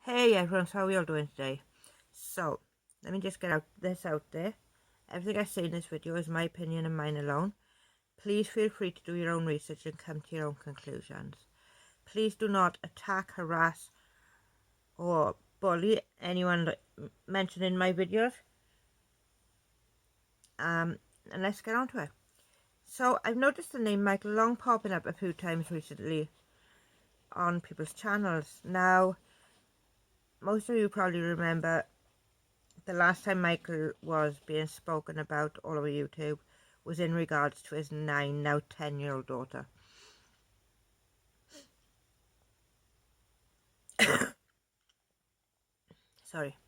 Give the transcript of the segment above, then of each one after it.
Hey everyone, so how are you all doing today? So, let me just get this out there. Everything I say in this video is my opinion and mine alone. Please feel free to do your own research and come to your own conclusions. Please do not attack, harass, or bully anyone mentioned in my videos. And let's get on to it. So, I've noticed the name Michael Long popping up a few times recently on people's channels. Now, most of you probably remember the last time Michael was being spoken about all over YouTube was in regards to his 9, now 10-year-old daughter. Sorry.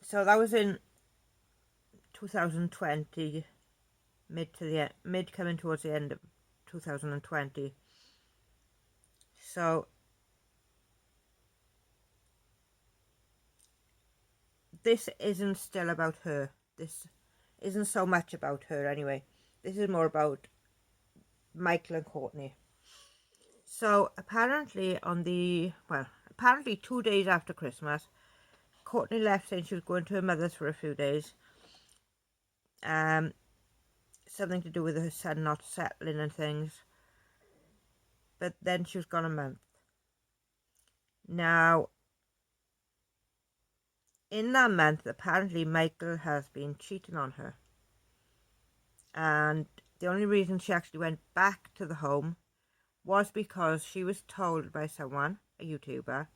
So that was in 2020, mid coming towards the end of 2020. So this isn't still about her. This isn't so much about her anyway. This is more about Michael and Courtney. So apparently apparently 2 days after Christmas, Courtney left saying she was going to her mother's for a few days. Something to do with her son not settling and things. But then she was gone a month. Now, in that month, apparently Michael has been cheating on her. And the only reason she actually went back to the home was because she was told by someone, a YouTuber,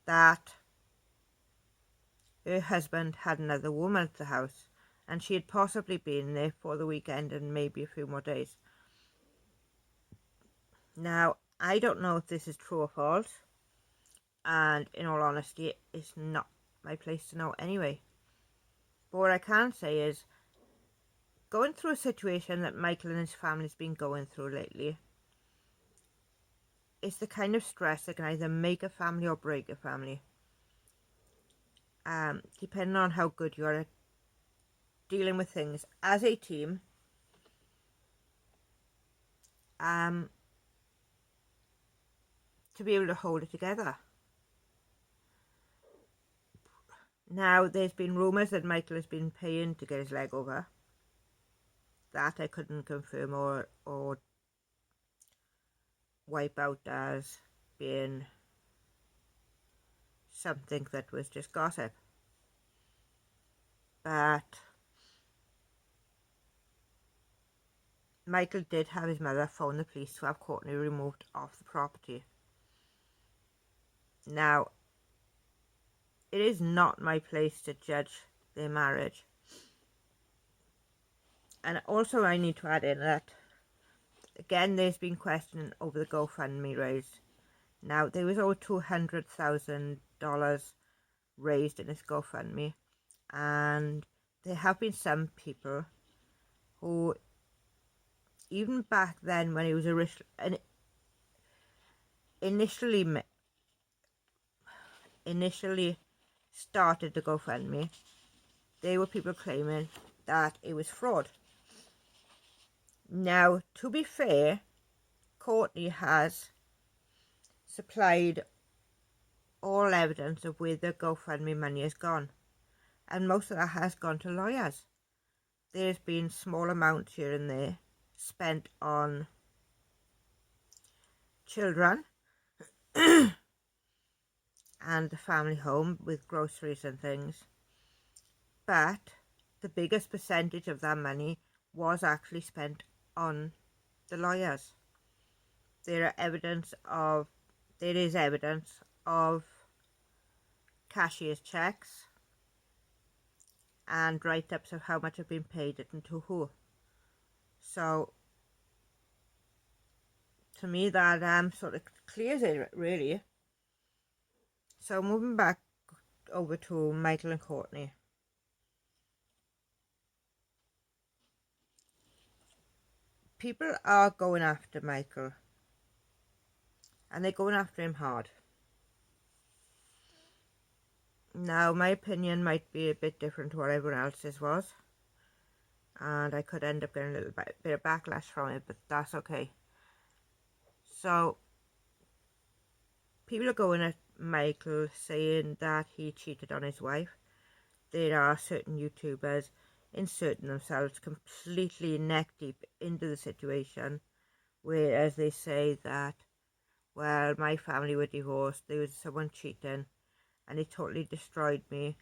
that her husband had another woman at the house and she had possibly been there for the weekend and maybe a few more days. Now, I don't know if this is true or false, and in all honesty, it's not my place to know anyway. But what I can say is, going through a situation that Michael and his family's been going through lately, it's the kind of stress that can either make a family or break a family. Depending on how good you are at dealing with things as a team, to be able to hold it together. Now, there's been rumours that Michael has been paying to get his leg over. That I couldn't confirm or wipe out as being something that was just gossip. But Michael did have his mother phone the police to have Courtney removed off the property. Now, it is not my place to judge their marriage. And also I need to add in that, again, there's been questioning over the GoFundMe raised. Now, there was over $200,000 raised in this GoFundMe. And there have been some people who, even back then when it was initially started the GoFundMe, there were people claiming that it was fraud. Now, to be fair, Courtney has supplied all evidence of where the GoFundMe money has gone, and most of that has gone to lawyers. There's been small amounts here and there spent on children and the family home with groceries and things, but the biggest percentage of that money was actually spent on the lawyers. There is evidence of cashier's checks and write-ups of how much have been paid and to who. So to me that sort of clears it, really. So moving back over to Michael and Courtney. People are going after Michael, and they're going after him hard. Now, my opinion might be a bit different to what everyone else's was, and I could end up getting a little bit of backlash from it, but that's okay. So, people are going at Michael saying that he cheated on his wife. There are certain YouTubers inserting themselves completely neck deep into the situation, whereas they say that, well, my family were divorced, there was someone cheating, and it totally destroyed me.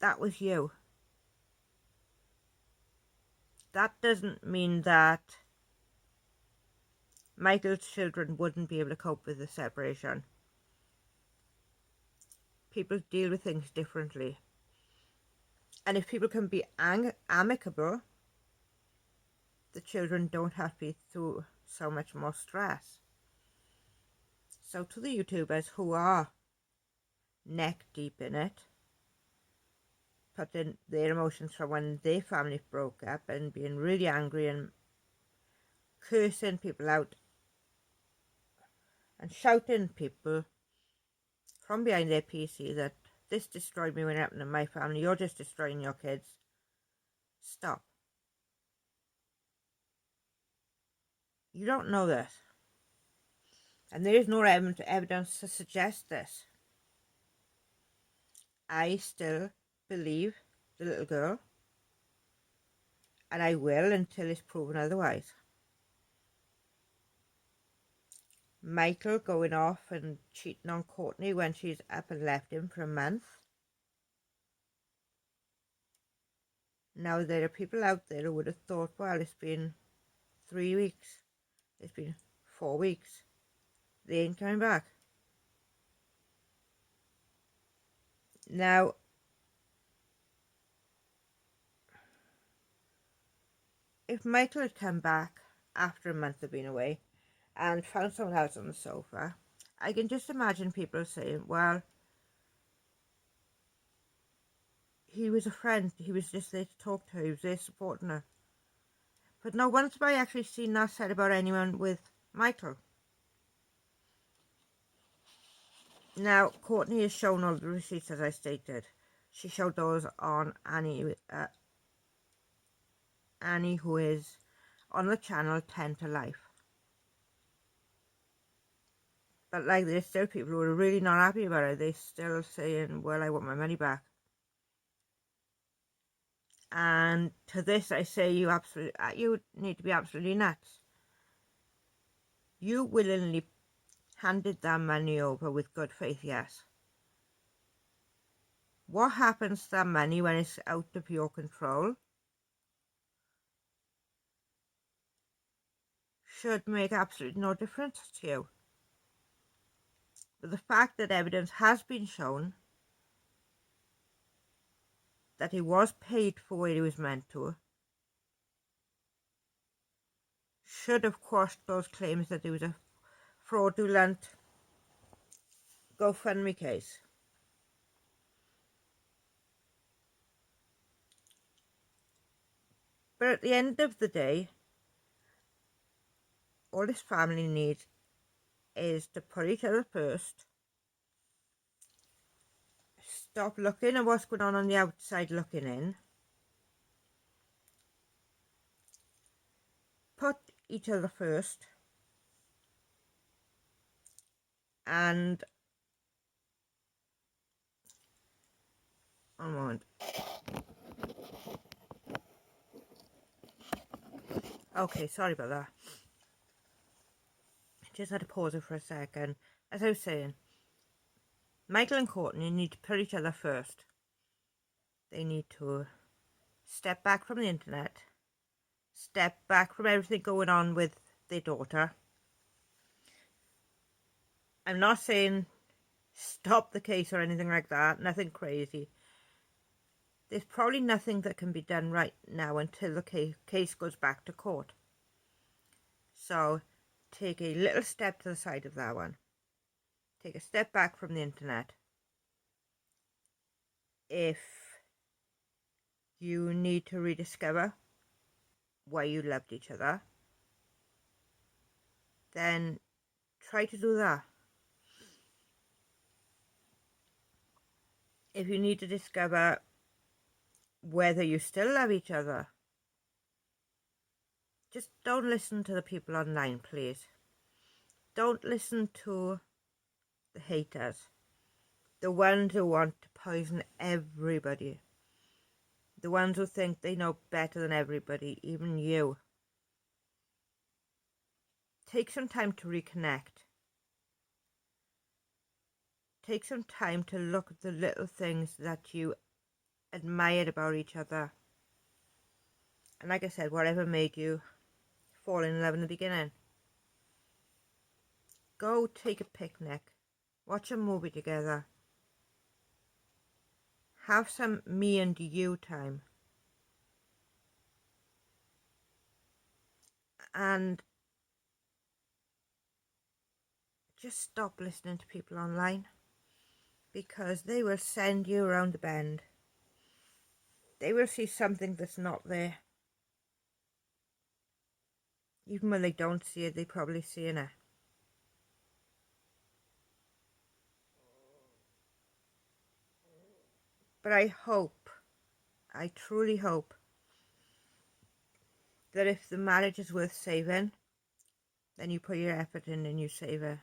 That was you. That doesn't mean that Michael's children wouldn't be able to cope with the separation. People deal with things differently. And if people can be amicable, the children don't have to be through so much more stress. So to the YouTubers who are neck deep in it, putting their emotions from when their family broke up and being really angry and cursing people out and shouting people from behind their PC that this destroyed me when it happened to my family, you're just destroying your kids. Stop. You don't know this. And there is no evidence to suggest this. I still believe the little girl, and I will until it's proven otherwise. Michael going off and cheating on Courtney when she's up and left him for a month. Now there are people out there who would have thought, well, it's been 3 weeks, it's been 4 weeks, they ain't coming back. Now, if Michael had come back after a month of being away and found someone else on the sofa, I can just imagine people saying, well, he was a friend, he was just there to talk to her, he was there supporting her. But not once have I actually seen that said about anyone with Michael. Now, Courtney has shown all the receipts, as I stated. She showed those on Annie, who is on the channel 10 to Life. But like, there's still people who are really not happy about it. They're still saying, well, I want my money back. And to this I say, you need to be absolutely nuts. You willingly handed that money over with good faith, yes. What happens to that money when it's out of your control should make absolutely no difference to you. But the fact that evidence has been shown that he was paid for what he was meant to should have quashed those claims that there was a fraudulent GoFundMe case. But at the end of the day, all this family needs is to put each other first, stop looking at what's going on the outside looking in, put each other first, and one moment. Okay, sorry about that. Just had to pause it for a second. As I was saying, Michael and Courtney need to put each other first. They need to step back from the internet, step back from everything going on with their daughter. I'm not saying stop the case or anything like that, nothing crazy. There's probably nothing that can be done right now until the case goes back to court. So take a little step to the side of that one. Take a step back from the internet. If you need to rediscover why you loved each other, then try to do that. If you need to discover whether you still love each other, just don't listen to the people online, please. Don't listen to the haters, the ones who want to poison everybody, the ones who think they know better than everybody, even you. Take some time to reconnect. Take some time to look at the little things that you admired about each other. And like I said, whatever made you fall in love in the beginning. Go take a picnic. Watch a movie together. Have some me and you time. And just stop listening to people online, because they will send you around the bend. They will see something that's not there. Even when they don't see it, they probably see it. But I truly hope, that if the marriage is worth saving, then you put your effort in and you save it.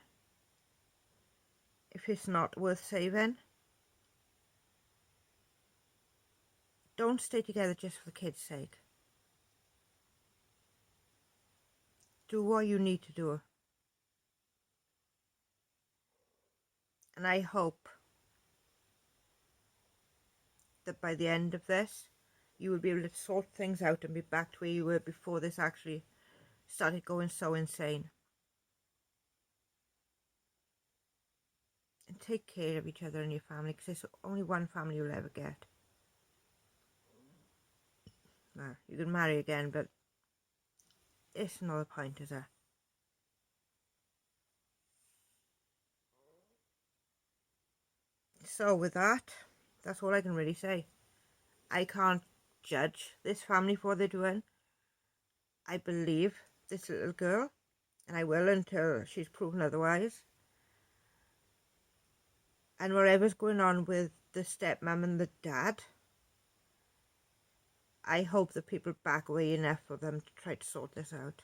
If it's not worth saving, don't stay together just for the kids' sake. Do what you need to do. And I hope that by the end of this, you will be able to sort things out and be back to where you were before this actually started going so insane. And take care of each other and your family, because there's only one family you'll ever get. Now, you can marry again, but it's not the point, is there? So with that, that's all I can really say. I can't judge this family for what they're doing. I believe this little girl, and I will until she's proven otherwise. And whatever's going on with the stepmom and the dad, I hope that people back away enough for them to try to sort this out.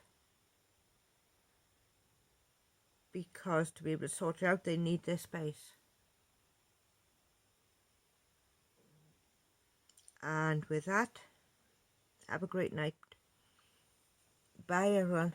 Because to be able to sort it out, they need their space. And with that, have a great night. Bye, everyone.